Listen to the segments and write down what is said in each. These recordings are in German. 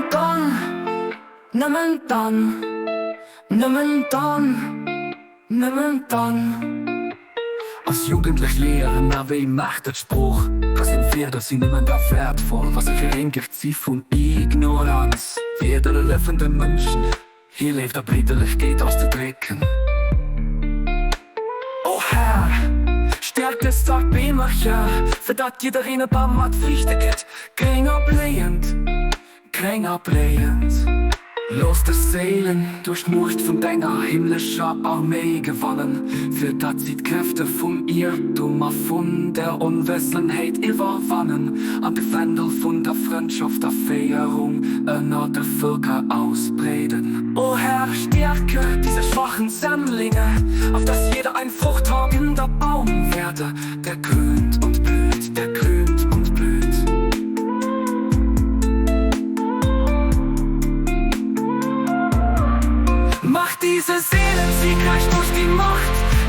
dan, nimmer dan, nimmer dan, nimmer dan. Als jugendlich leren, aber ich mach den Spruch, dass im Pferd sind immer da wertvoll, was ich verringert sie von Ignoranz. Jeder lebende Mensch, hier lebt er brüderlich, geht aus der Drecken. Oh Herr, stärkt es sagt bei mir, ja, für dat jeder in ein paar Mat Pflichten geht. Kein ablehend, kein ablehend. Los der Seelen durch Macht von deiner himmlischen Armee gewonnen, für dat sie die Kräfte vom Irrtum von der Unwissenheit überwannen, an die Wendel von der Freundschaft der Feierung einer der Völker ausbreiten. O Herr, stärke diese schwachen Semmlinge, auf dass jeder ein fruchttragender Baum werde, der grünt und blüht, der grünt und blüht. Mach diese Seelen siegreich durch die Macht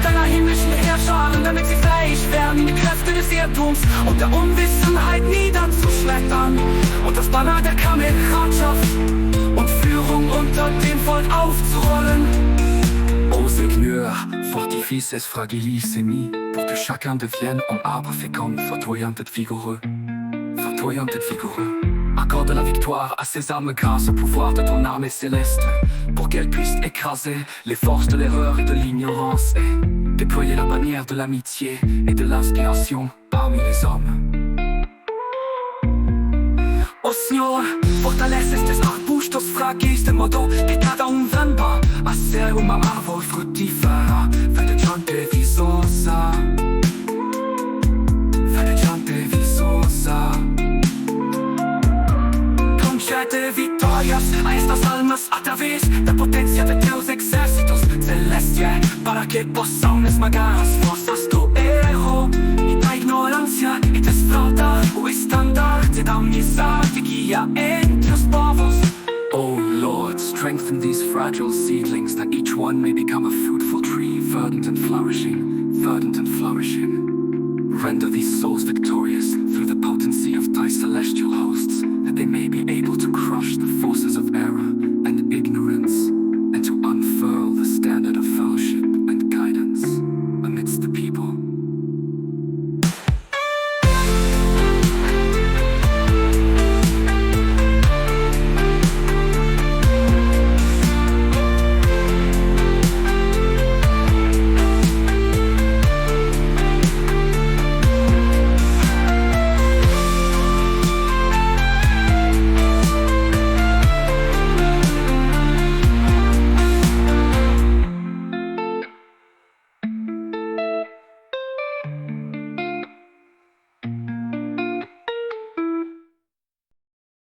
deiner himmlischen Herrscharen, damit sie fähig werden, die Kräfte des Irrtums und der Unwissenheit niederzuschmettern und das Banner der Kameradschaft und Führung unter dem Volk aufzurollen. Ô Seigneur, fortifie ces fragilissimi, pour que chacun devienne un arbre fécond, vertoyant et vigoureux, vertoyant et vigoureux. Accorde la victoire à ces âmes grâce au pouvoir de ton armée céleste, pour qu'elles puissent écraser les forces de l'erreur et de l'ignorance et déployer la bannière de l'amitié et de l'inspiration parmi les hommes. Oh Signore, fortalece estes arbustos frágeis de modo que cada venga a ser una árbol fructífera, verdeggiante e visosa, verdeggiante e visosa. Concede victorias a estas almas a través da potencia de teus exércitos celestiais, para que possam esmagar as forças do erro e da ignorância e desfraldar o estandarte da amizade que guia entre os povos. Oh Lord, strengthen these fragile seedlings, that each one may become a fruitful tree, verdant and flourishing, verdant and flourishing. Render these souls victorious through the potency of thy celestial hosts, that they may be able to crush the forces of error and ignorance.